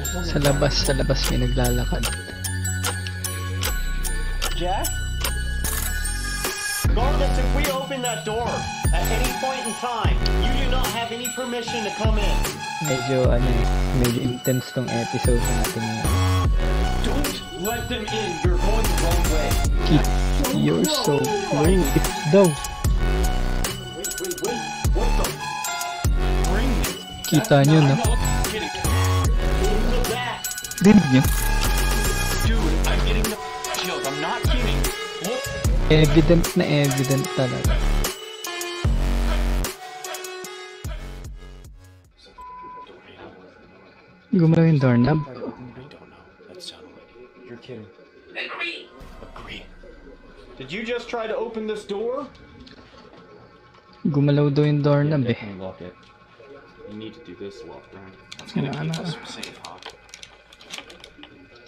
Sa labas may naglalakad. Jack? Regardless if we open that door at any point in time, you do not have any permission to come in. Medyo intense tong episode natin ngayon. Don't let them in. You're going the wrong way. You're so rude. It's daw. Wait. What the? Bring me. Kita nyo, no? Into that. Dinig nyo? Dude, I'm getting the chills. I'm not kidding. Look. Evident talaga. Gumalaw yung doorknob. I don't know. That sounded like you're kidding. Agree. Did you just try to open this door? Gumalaw daw yung doorknob eh. Lock it. You need to do this lock, right? That's gonna keep us safe, huh?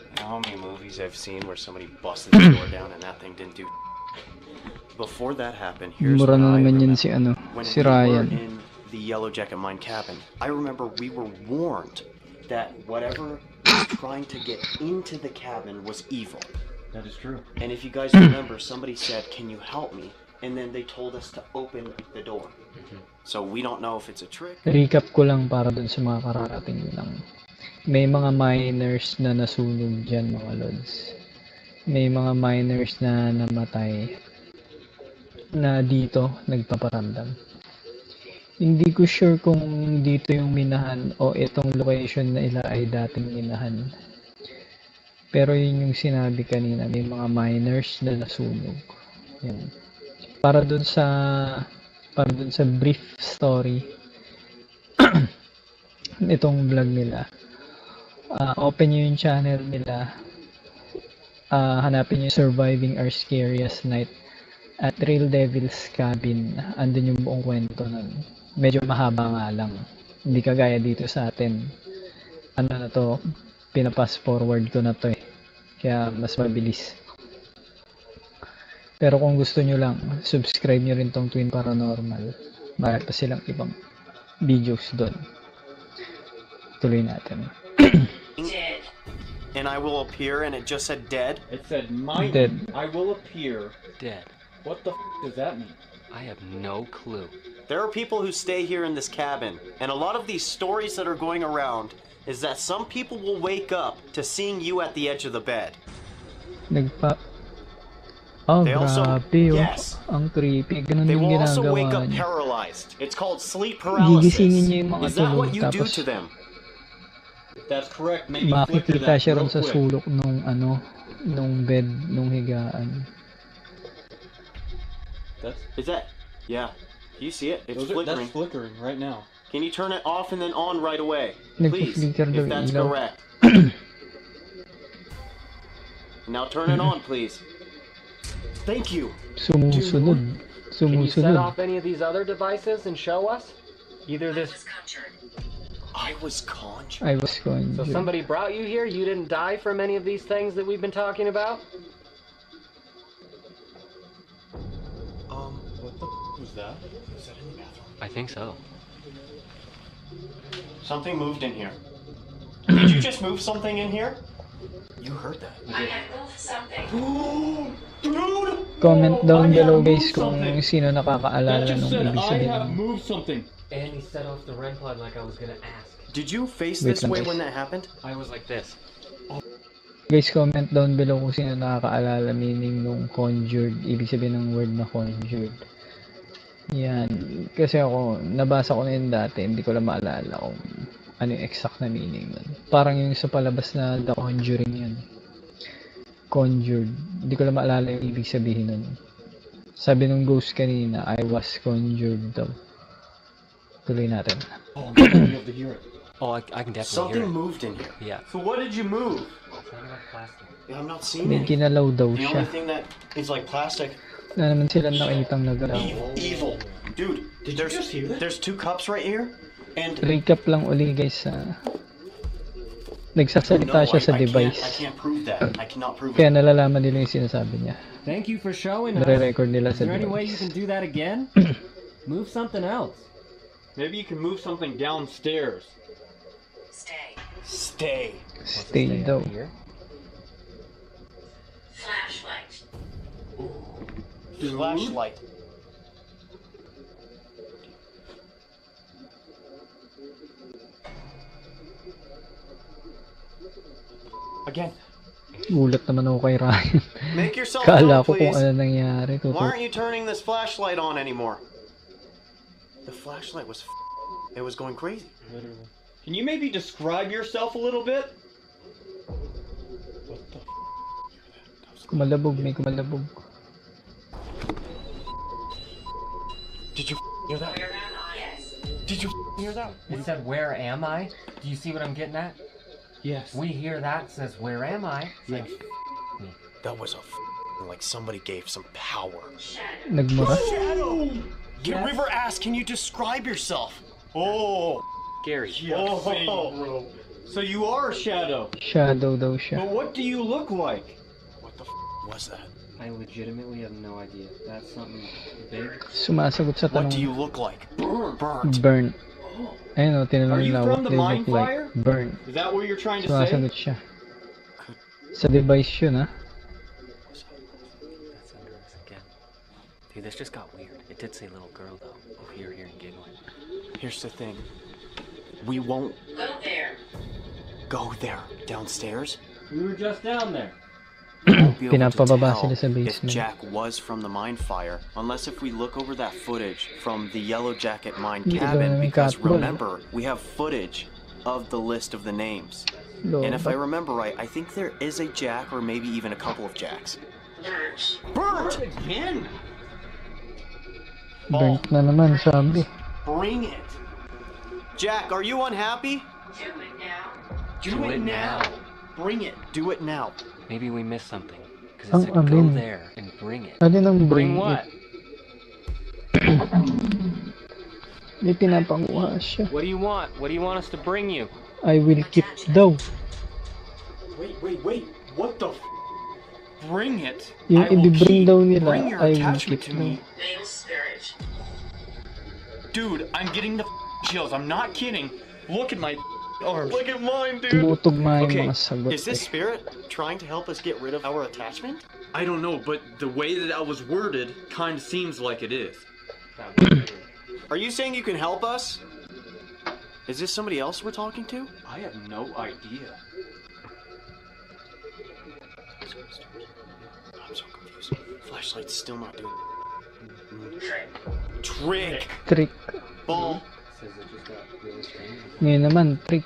You know how many movies I've seen where somebody busted the door down and that thing didn't do. Before that happened, here's Mura what na I naman yun remember. si Ryan. We were in the Yellow Jacket Mine cabin, I remember we were warned that whatever was trying to get into the cabin was evil. That is true. And if you guys remember, somebody said, "Can you help me?" And then they told us to open the door. So we don't know if it's a trick. Recap ko lang para dun sa mga kararating lang. May mga miners na nasunog dyan, mga lods. May mga miners na namatay na dito nagpaparamdam. Hindi ko sure kung dito yung minahan o itong location na ila ay dating minahan. Pero yun yung sinabi kanina, may mga miners na nasunog. Yan. Para dun sa brief story itong vlog nila. Open nyo yung channel nila. Hanapin nyo Surviving Our Scariest Night at Real Devil's Cabin. Andun yung buong kwento nun. Medyo mahaba nga lang. Hindi kagaya dito sa atin. Ano na to, pinapass forward ko na to eh. Kaya mas mabilis. Pero kung gusto nyo lang, subscribe nyo rin tong Twin Paranormal. Mayroon pa silang ibang videos doon. Tuloy natin. Dead. And I will appear, and it just said dead. It said mine. Dead. I will appear. Dead. What the does that mean? I have no clue. There are people who stay here in this cabin, and a lot of these stories that are going around is that some people will wake up to seeing you at the edge of the bed. They also, grabe oh. yes. Ang creepy. Ganun They yung will also wake ginagawa up niya. paralyzed. It's called sleep paralysis. Gigisingin niya yung mga Is that tulog, what you do tapos to them? That's correct. Maybe flicker makikita that siya real ron sa quick. sulok nung bed, nung higaan. Is that? Yeah. You see it? It's flickering. That's flickering right now. Can you turn it off and then on right away? Please, Nagpa-flicker daw if that's ilaw. correct. Now turn it on, please. Thank you. Sumusunod. Can you set off Sumusunod. any of these other devices and show us? Either this... I was conjured. I was going So somebody brought you here? You didn't die from any of these things that we've been talking about? What the was that? Was that in the bathroom? I think so. Something moved in here. Did you just move something in here? You heard that. I have moved something. Dude! Comment down I below have guys moved kung something. sino nakakaalala That just nung said ibig I sabihin. have moved something. And he set off the REM pod like I was gonna ask. Did you face Wait this lang, way guys. when that happened? I was like this. Guys, comment down below kung sino nakakaalala meaning nung conjured. Ibig sabihin ng word na conjured. Yan. Kasi ako, nabasa ko na yun dati. Hindi ko lang maalala kung ano yung exact na meaning nun. Parang yung sa palabas na The Conjuring yan. Conjured. Hindi ko lang maalala yung ibig sabihin nun. Sabi nung ghost kanina, I was conjured daw. Tuloy natin. Oh, I'm gonna be able to hear it. Oh, I can definitely Something hear it. moved in here. Yeah. So what did you move? Something like plastic. Yeah, I'm not seeing May it. ginalaw daw The siya. only thing that is like plastic. Na naman sila nakitang nagalaw. Evil. Dude, Did you just hear that? there's two cups right here. And Recap lang uli guys. Nagsasalita siya sa I device. can't prove that. I cannot prove Kaya it. nalalaman nila yung sinasabi niya. Thank you for showing us. Nare-record nila Is sa there any way you device. can do that again? Move something else. Maybe you can move something downstairs. Stay. Stay. Stay daw. Here. Flashlight. Again. Gulat naman ako kay Ryan. Make yourself Kala known, ko kung please. ano nangyari. Why aren't you turning this flashlight on anymore? The flashlight was it was going crazy. Literally. Can you maybe describe yourself a little bit? What the? Kumalabog, may kumalabog. Did you hear that? Did you hear that? It said, "Where am I?" Do you see what I'm getting at? Yes. We hear that says, "Where am I?" It's like, That was like somebody gave some power. Nagmura? Shadow! River asked, can you describe yourself? Oh! Gary. Bro. So you are a shadow. Shadow daw siya. But what do you look like? What the was that? I legitimately have no idea. That's something big. Sumasagot sa What do tanong. you look like? Burnt. Burn. Ayun o, Are tinanong you nila, from what the do you mine look like? fire? Burn. Is that what you're trying to say? Sumasagot siya. Sa device yun, ha? That's under us again. Dude, this just got weird. It did say little girl, though. If you're hearing giggling. Here's the thing. We won't Go there. go there. Downstairs? We were just down there. We won't be able to Pinapababa tell sila sa if basement. Jack was from the mine fire unless if we look over that footage from the Yellow Jacket mine Hindi ka cabin, naman because catball. remember, we have footage of the list of the names. Lo, And if I ba't remember right, I think there is a Jack or maybe even a couple of Jacks. Burnt. Burnt! Again? burnt na naman, sabi. Bring it! Jack, are you unhappy? Do it now. Do it now! Bring it! Do it now! Maybe we missed something. Because Ang it said, go alin? there and bring it. Alin ang Bring bring what? it? May pinapanguha siya. What do you want? What do you want us to bring you? I will keep daw. Wait. What the? Bring it. Yung I will i-bring keep- daw nila, Bring your I will attachment keep to me. Male spirit. Dude, I'm getting the chills. I'm not kidding. Look at my arms. Look at mine, dude. Tumutugma yung Okay, mga sagot. is this eh. spirit trying to help us get rid of our attachment? I don't know, but the way that was worded kind of seems like it is. Are you saying you can help us? Is this somebody else we're talking to? I have no idea. I'm so confused. Flashlight's still not doing Trick. Trick! Trick. Ball! Says it just got really strange. Ngayon naman, trick.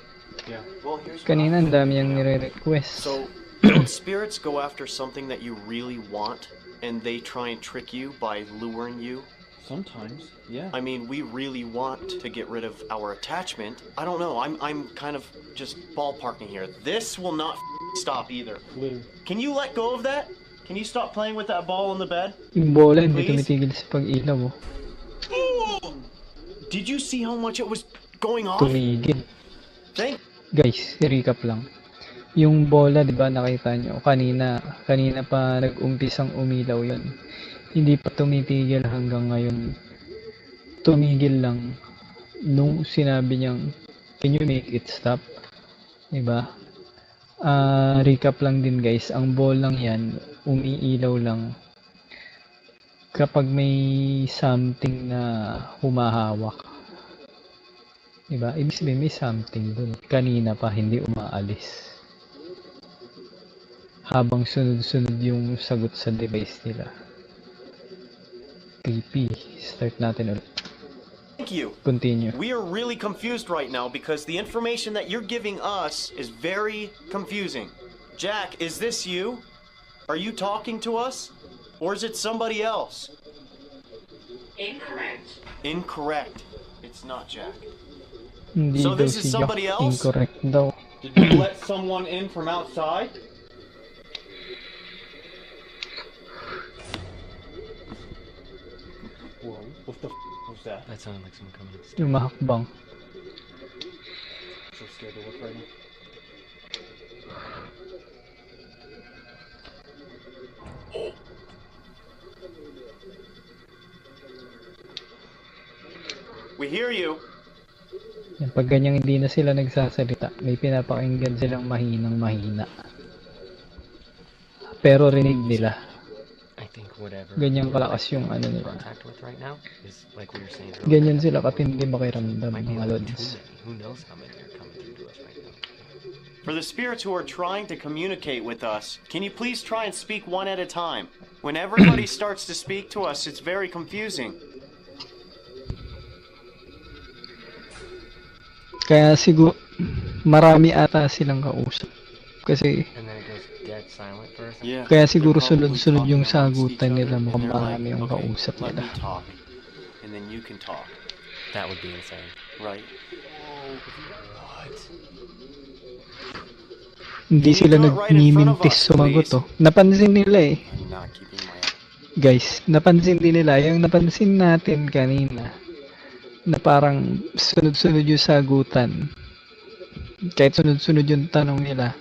Well, here's Kanina, ang dami niyang nire-request. So, don't spirits go after something that you really want, and they try and trick you by luring you? Sometimes, yeah. I mean, we really want to get rid of our attachment. I don't know. I'm kind of just ballparking here. This will not stop either. Literally. Can you let go of that? Can you stop playing with that ball on the bed? Yung bola, hindi Please? tumitigil sa pag-ilaw. Oh. Did you see how much it was going off? Tumigil. Thank. Guys, recap lang. Yung bola, di ba, nakita nyo, kanina pa nag-umpisang umilaw yun. Hindi pa tumitigil hanggang ngayon. Tumigil lang nung sinabi niyang, can you make it stop? Di ba? Recap lang din guys, ang bolang yan, umiilaw lang kapag may something na humahawak. Diba? Ibig sabihin may something dun. Kanina pa hindi umaalis. Habang sunod-sunod yung sagot sa device nila. Creepy. Start natin ulit. Thank you. Continue. We are really confused right now because the information that you're giving us is very confusing. Jack, is this you? Are you talking to us? Or is it somebody else? Incorrect. Incorrect. It's not Jack. Hindi So daw this is si Jack. somebody else? Incorrect daw. Did you let someone in from outside? Whoa, what the was that? That sounded like someone coming upstairs. Yung mahakbang. So scared to look right now. We hear you. Yan, pag ganyang hindi na sila nagsasalita, may pinapakinggan silang mahinang mahina. Pero rinig nila. I think whatever Ganyang kalakas yung ano we're in nila. contact with right now is like we were saying earlier. Ganyan sila katindi makiramdam, Might be mga a little lods. too many. Who knows how many are coming through to us right now? For the spirits who are trying to communicate with us, can you please try and speak one at a time? When everybody starts to speak to us, it's very confusing. Kaya siguro, marami ata silang kausap. Kasi, And then it goes dead silent for a second. Yeah. kaya they're siguro probably sunod-sunod yung talking amongst each sagutan nila, other, and mukhang they're like, marami yung "Okay, kausap let nila. me talk, and then you can talk, That would be insane. right?" Hindi Can you sila do it right in front of nagmimintis us, sumagot please? oh. Napansin nila eh. I'm not keeping my. Guys, napansin din nila. Yung napansin natin kanina, na parang sunod-sunod yung sagutan. Kahit sunod-sunod yung tanong nila,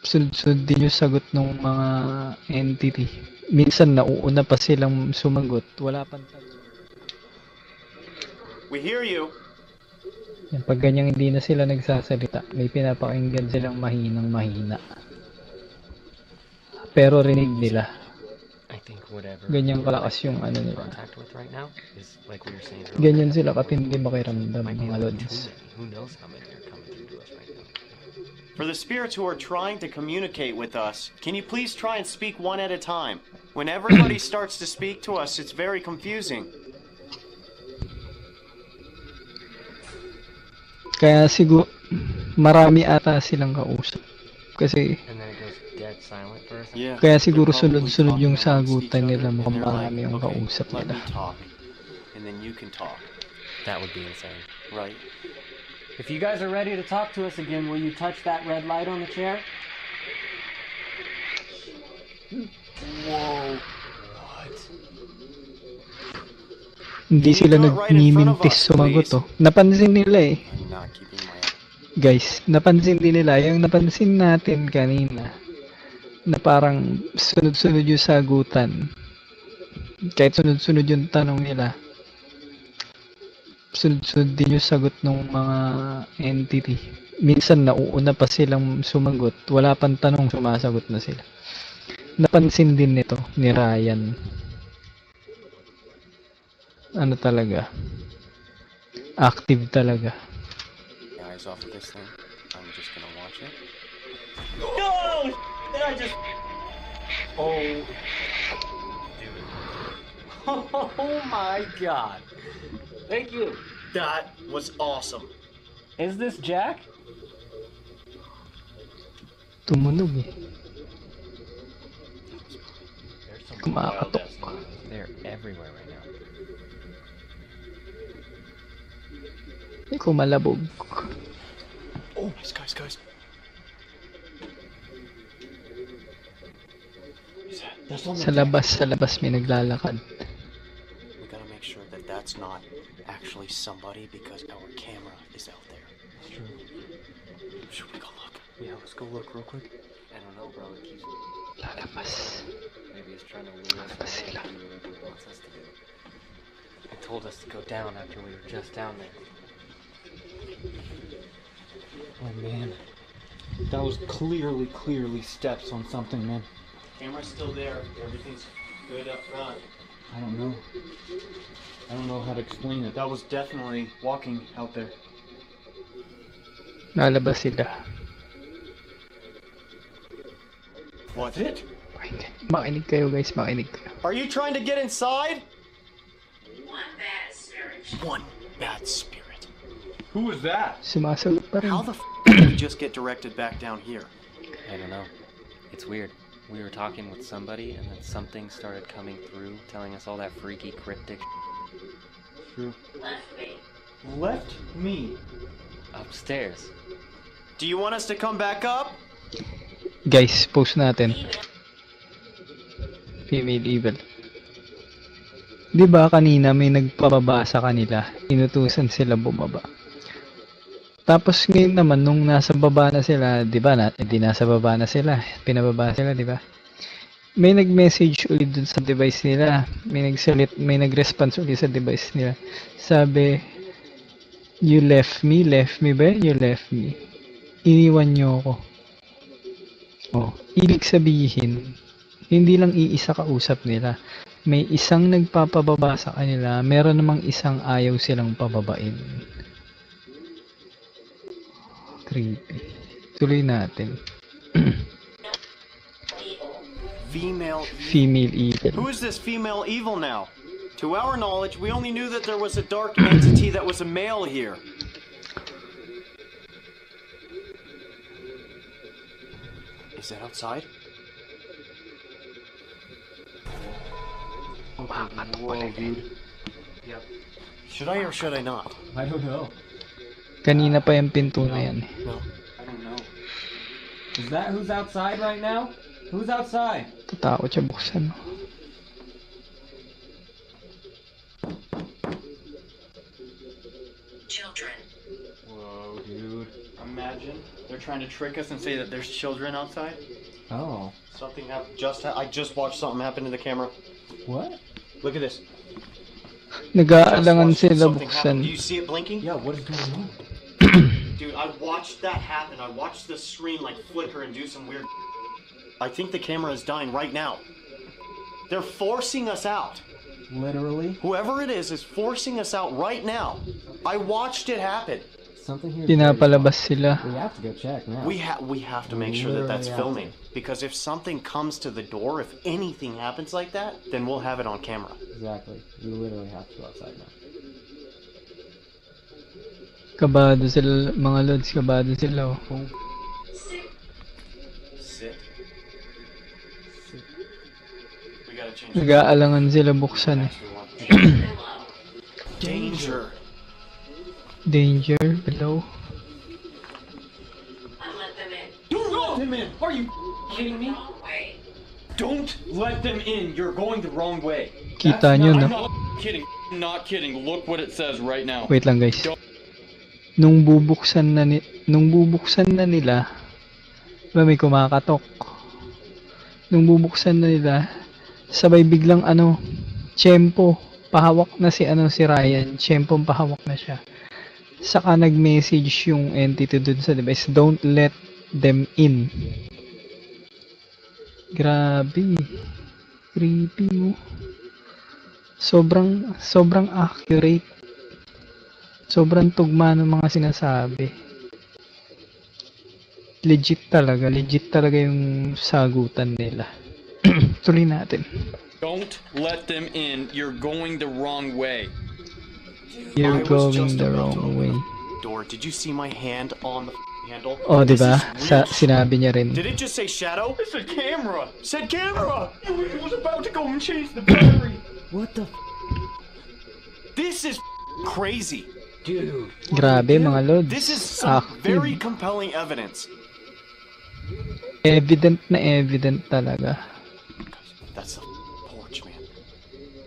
sunod-sunod din yung sagot ng mga entity. Minsan nauuna pa silang sumagot. Wala pang tanong. We hear you. Yan, pag ganyang hindi na sila nagsasalita, may pinapakinggan silang mahinang mahina. Pero rinig nila. I think whatever Ganyang we're kalakas yung ano in nila. contact with right now is like we were saying earlier. Ganyan sila katindi makiramdam, Might be a mga little too lods. many. Who knows how many are coming through to us right now? For the spirits who are trying to communicate with us, can you please try and speak one at a time? When everybody starts to speak to us, it's very confusing. Kaya siguro, marami ata silang kausap. Kasi, And then it goes dead silent for a second. Yeah. kaya they're siguro probably sunod-sunod yung talking amongst each sagutan other, nila, and mukhang they're like, marami yung "Okay, kausap let nila. me talk, and then you can talk, That would be insane. right?" If you guys are ready to talk to us again, will you touch that red light on the chair? Hindi Can you sila do it right in front of nagmimintis us, sumagot please? oh. Napansin nila eh. I'm not keeping my. Guys, napansin din nila. Yung napansin natin kanina, na parang sunod-sunod yung sagutan. Kahit sunod-sunod yung tanong nila, sunod-sunod din yung sagot ng mga entity. Minsan nauuna pa silang sumagot. Wala pang tanong, sumasagot na sila. Napansin din nito ni Ryan. Ano talaga? Active talaga. Eyes off of this thing. I'm just gonna watch it. No! Did I just? Oh, dude. Oh my god. Thank you. That was awesome. Is this Jack? Tumunog eh. There's some Kumakatok. They're everywhere right now. Kumalabog. Oh, guys. Sa labas may naglalakad. We gotta make sure that that's not actually somebody because our camera is out there. That's true. Should we go look? Yeah, let's go look real quick. I don't know, bro. It keeps. Lalabas. Maybe he's trying to lure us away to do whatever he wants us to do. He told us to go down after we were just down there. Oh man, that was clearly steps on something, man. Camera's still there. Everything's good up front. I don't know. I don't know how to explain it. That was definitely walking out there. Lalabas sila. What? It? Makinig kayo guys, makinig kayo. Are you trying to get inside? One bad spirit. One bad spirit. Who was that? Sumasagot pa rin. How the did we just get directed back down here? I don't know. It's weird. We were talking with somebody, and then something started coming through, telling us all that freaky, cryptic True. Left me. Left me. upstairs. Do you want us to come back up? Guys, post natin. Female evil. Di ba kanina may nagpababa sa kanila, inutusan sila bumaba. Tapos ngayon naman nung nasa baba na sila, di ba di nasa baba na sila, pinababa sila, di ba? May nag-message ulit dun sa device nila, may nag-response ulit sa device nila. Sabi, You left me ba? You left me. Iniwan nyo ako. Oh, ibig sabihin, hindi lang iisa kausap nila. May isang nagpapababa sa kanila, meron namang isang ayaw silang pababain. Creepy. Tuloy natin. Female. Female evil. Who is this female evil now? To our knowledge, we only knew that there was a dark entity that was a male here. Is that outside? Whoa, dude. Yep. Should I or should I not? I don't know. Kanina pa yung pinto na yan. No. I don't know. Is that who's outside right now? Who's outside? Tatakot siya buksan. Children. Whoa, dude. Imagine they're trying to trick us and say that there's children outside. Oh. Something happened. I just watched something happen to the camera. What? Look at this. Nag-aalangan Just watched sila something happen. Do buksan. you see it blinking? Yeah, what is going on? Dude, I watched that happen. I watched the screen like flicker and do some weird. I think the camera is dying right now. They're forcing us out. Literally? Whoever it is forcing us out right now. I watched it happen. Something here. Pinapalabas sila. We have to go check now. We have to make sure that that's Literally filming. have Because if something comes to the door, if anything happens like that, then we'll have it on camera. Exactly. We literally have to go outside now. Kabado sila, mga lods, kabado sila. Oh. Sit. We gotta change. Nag-aalangan sila buksan eh. Danger. Danger below. I let them in. Don't let them in! Are you kidding me? Wrong way. Don't let them in! You're going the wrong way. Kita nyo, I'm no? not kidding. Not kidding. Look what it says right now. Wait lang guys. Nung bubuksan na nila, ba may kumakatok. Nung bubuksan na nila, sabay biglang tiyempo, pahawak na si Ryan, tiyempong pahawak na siya. Saka nag-message yung entity dun sa device, don't let them in. Grabe. Creepy mo. Sobrang accurate. Sobrang tugma ng mga sinasabi. Legit talaga yung sagutan nila. Tuloy natin. Don't let them in. You're going the wrong way. You're I was going just the about to wrong open way. the door. Did you see my hand on the handle? Oh, This diba? is real. Sinabi niya rin. Did it just say shadow? It's a camera. It said camera. It was about to go and change the battery. What the This is crazy. dude? Grabe mga lods. This is some very Active. compelling evidence. Evident na evident talaga. That's the porch, man.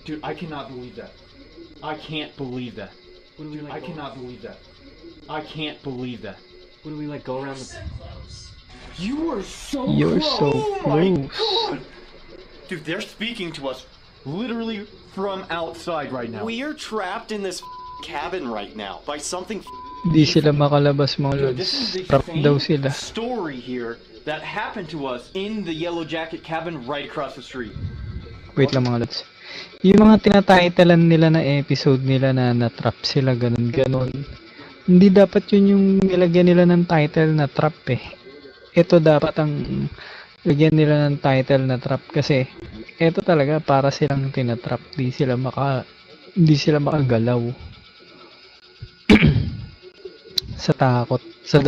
Dude, I cannot believe that. I can't believe that. What do we Dude, like? I cannot believe that. I can't believe that. What do we like? Go around the. So close. You are so You're close. so Oh my close. God. Dude, they're speaking to us literally from outside right now. We are trapped in this cabin right now by something. Hindi sila makalabas mga Dude, lods. this is the Trap daw same sila. story here that happened to us in the Yellow Jacket cabin right across the street. Wait lang mga lods. Yung mga tinatitlean nila na episode nila na na-trap sila ganun. Hindi dapat yun yung nilagyan nila ng title na trap eh. Ito dapat ang lagyan nila ng title na trap kasi ito talaga para silang tinatrap. Hindi sila makagalaw. Sa takot, sa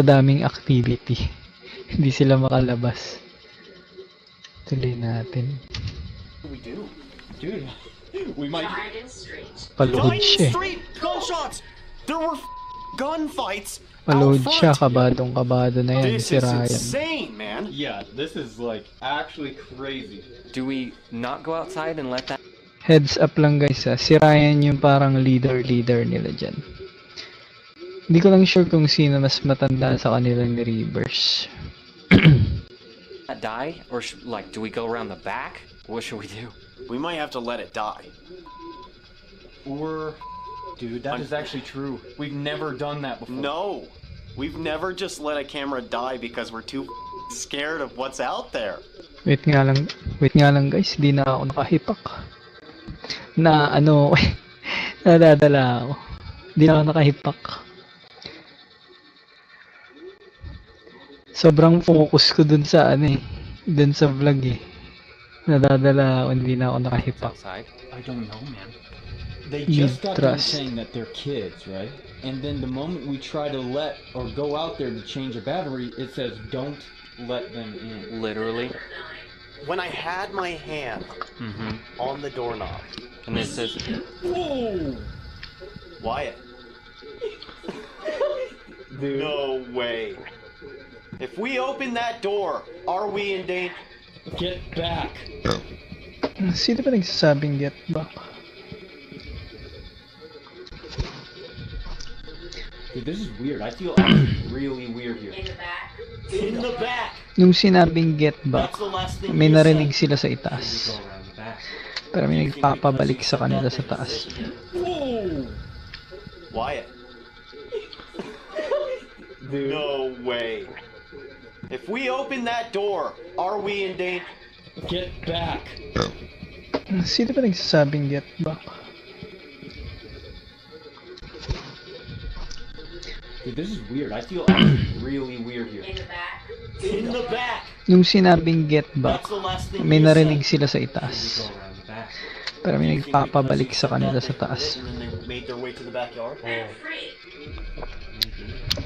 daming activity. Hindi sila makalabas. Tuloy natin. What do we do? Dude, we might. Garden Street. Paluhod Dining siya. eh. Street gunshots. There were gunfights. Paluhod out siya, front. kabado na yan This si is Ryan. insane, man. Yeah, this is like actually crazy. Do we not go outside and let that? Heads up lang guys si Ryan yung parang leader nila dyan. Hindi ko lang sure kung sino mas matanda sa kanila ni Reavers. Die, or like, do we go around the back? What should we do? We might have to let it die. Or Dude, that is actually true. We've never done that before. No, we've never just let a camera die because we're too scared of what's out there. Wait nga lang guys, di na ako nakahipak. Na ano, nadadala ako. Di na ako nakahipak. Sobrang focus ko dun sa ano eh, dun sa vlog eh. Nadadala ako, hindi na ako nakahipak. Outside. I don't know, man. They just got done Trust. saying that they're kids, right? And then the moment we try to let or go out there to change a battery, it says don't let them in. Literally. When I had my hand on the doorknob, And then it says, Whoa! Wyatt. Dude. No way. If we open that door, are we in danger? Get back! Sino ba nagsasabing get back? Dude, this is weird. I feel actually really weird here. In the back. In the back. Nung sinabing get back, That's the last thing may you narinig said. sila sa itaas. Go around the back. Pero may nagpapabalik sa kanila sa taas. Whoa! Wyatt. Dude. No way. If we open that door, are we in danger? Get back! Sino ba nagsasabing get back? Dude, this is weird. I feel actually really weird here. In the back. In the back. Nung sinabing get back, That's the last thing may you narinig said. sila sa itaas. Go around the back. Pero may You think because nagpapabalik you sa said kanila that, sa they taas. did it And then they made their way to the backyard. I'm free.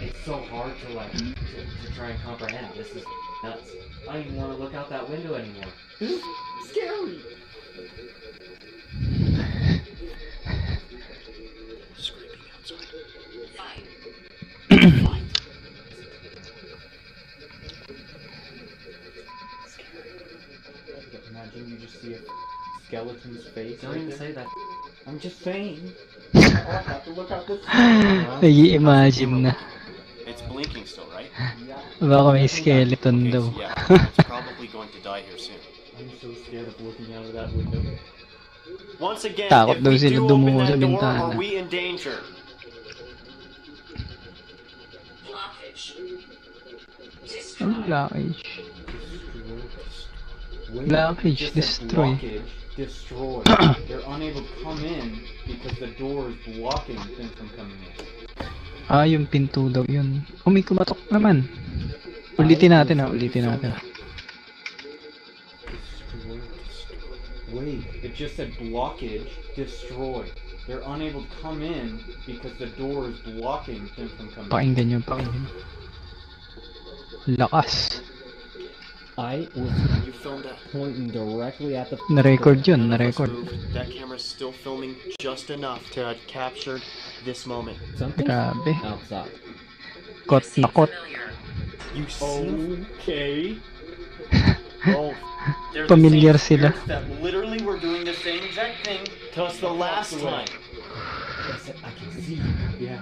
it's so hard to like to try and comprehend. This is nuts. I don't even want to look out that window anymore. This is scary. Screaming outside. Fine. Imagine you just see a skeleton's face. Don't right even there. say that. I'm just saying. I'll have to look out this. Nag-i-imagine na. It's blinking still, right? Baka may skeleton Okay, daw. so yeah, it's probably going to die here soon. I'm so scared of looking out of that window. Once again, Takot if daw we sila do open dumungo sa that door, bintana. are we in danger? Blockage. Ano Destroy. blockage? Wait, Blockage, just a destroy. Blockage, destroy. They're unable to come in because the door is blocking them from coming in. Ah, yung pinto daw yun. Oh, may kumatok naman. Ulitin natin ulitin natin. Destroy. Wait, it just said blockage, destroy. They're unable to come in because the door is blocking them from coming in. Pakinggan nyo, pakinggan nyo. Lakas. I was You filmed that. pointing directly at the. Na-record yun, None of us na-record. moved. That camera's still filming just enough to have captured this moment. Something Grabe. outside. Kot na kot. Familiar. You see? Okay. Oh, they're the Familiar same sila. spirits that literally were doing the same exact thing to us the last time. I can see. Yeah.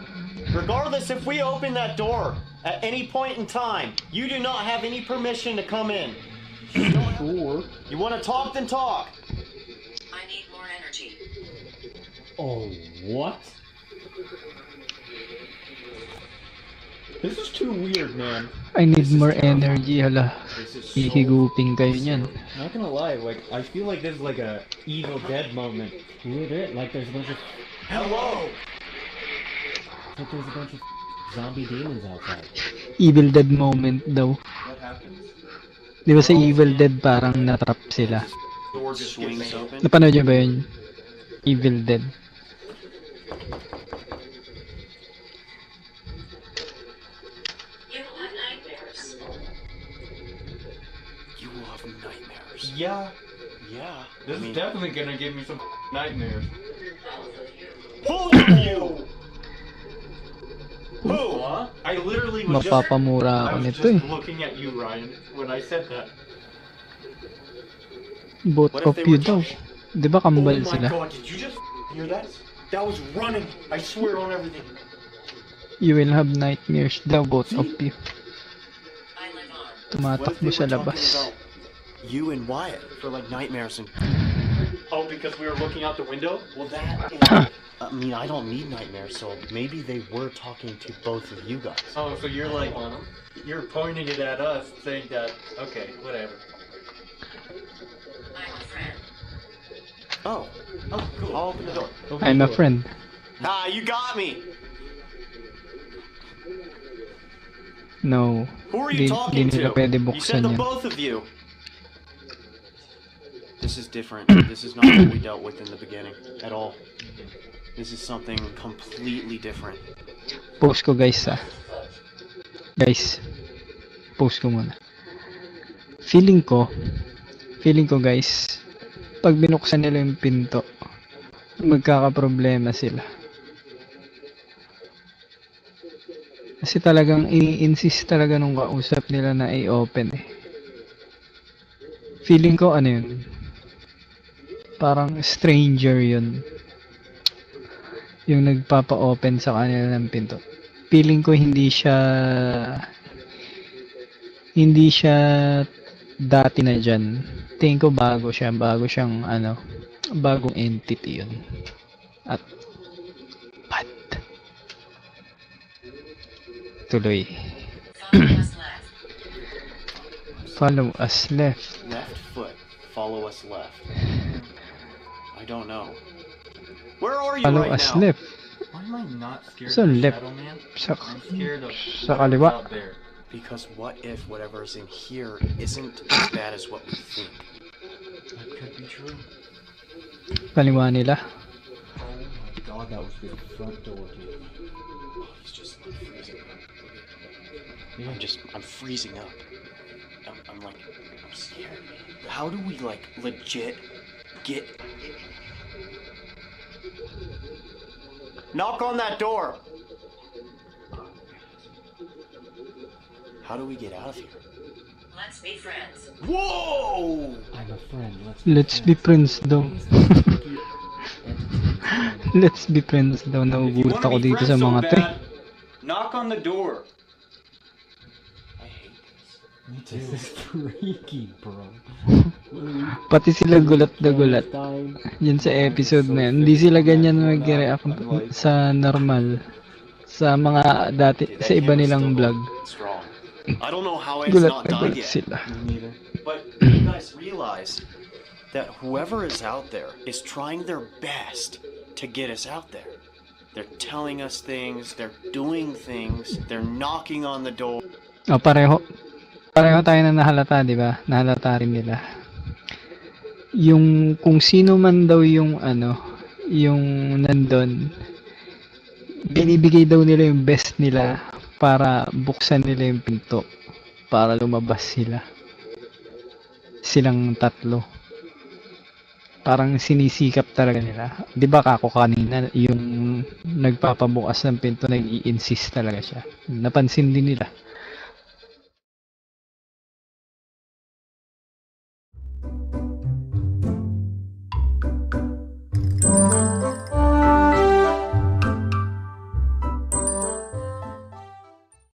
Regardless, if we open that door at any point in time, you do not have any permission to come in. Sure. You want to talk, then talk. I need more energy. Oh, what? This is too weird, man. I need more energy, hala. This is Hihigupin kayo niyan. Not gonna lie, like I feel like this is like a Evil Dead moment. Weird, it like there's a bunch of Hello. like there's a bunch of zombie demons outside. Evil Dead moment daw. What happens? Di ba sa Evil Dead parang natrap sila? Door just swings open. Napanood nyo ba yun? Evil Dead. You will have nightmares. You will have nightmares. Yeah, Yeah. this I mean, is definitely gonna give me some nightmares. Both of you. Who are you? Who? What? I literally was just. Mapapamura ako I was nito just eh. looking at you, Ryan, when I said that. Both What if of they you were daw. Di ba Oh kambal my sila? god, did you just hear that? That was running. I swear on everything. You will have nightmares daw, both of you. I live on. What if Tumatakbo they sa were talking labas. about you and Wyatt for like nightmares and Oh, because we were looking out the window? Well, I mean, I don't need nightmares, so maybe they were talking to both of you guys. Oh, so you're like, you're pointing it at us, saying that, okay, whatever. I'm a friend. Oh, cool. I'll open the door. I'm a friend. Ah, you got me. No. Who are you Di talking nila to? pwede You said buksan the yan. both of you. This is different. This is not what we dealt with in the beginning at all. This is something completely different. Post ko guys Guys. Post ko muna. Feeling ko guys, pag binuksan nila yung pinto, magkakaproblema sila. Kasi talagang i-insist talaga nung kausap nila na i-open eh. Feeling ko ano yun, parang stranger yun, yung nagpapa-open sa kanila ng pinto. Feeling ko hindi siya dati na dyan. Tingin ko bago siyang bagong entity yun. At pat tuloy. Follow us left. Follow us left. Left foot. Follow us left. I don't know. Where are you Follow right us now? left. Why am I not scared So of the left. shadow man? Sa, I'm scared of sa kaliwa. out there. Because what if whatever's in here isn't as bad as what we think? That could be true. Kaliwa nila. Oh my god, that was the front door, dude. Oh, he's just like freezing up. I'm freezing up. I'm scared. How do we like legit get? Knock on that door. How do we get out of here? Let's be friends. Whoa! I'm a friend. Let's be friends daw. Let's be friends daw. If you Nagugulat wanna ako be dito friends sa so mga to. bad, knock on the door. I hate this. Me too. This is freaky, bro. Pati sila gulat na gulat. Yan sa episode na yun. Hindi sila ganyan mag-react sa normal. Sa mga dati, Dude, that sa iba camera's nilang still vlog. strong. I don't know how it's Gulat not na died gulat yet. sila. Me neither. But you guys realize that whoever is out there is trying their best to get us out there. They're telling us things, they're doing things, they're knocking on the door. O, pareho tayo na nahalata, di ba? Nahalata rin nila. Yung kung sino man daw yung yung nandun, binibigay daw nila yung best nila para buksan nila yung pinto para lumabas silang tatlo. Parang sinisikap talaga nila. 'Di ba kako kanina yung nagpapabukas ng pinto, nag-i-insist talaga siya. Napansin din nila.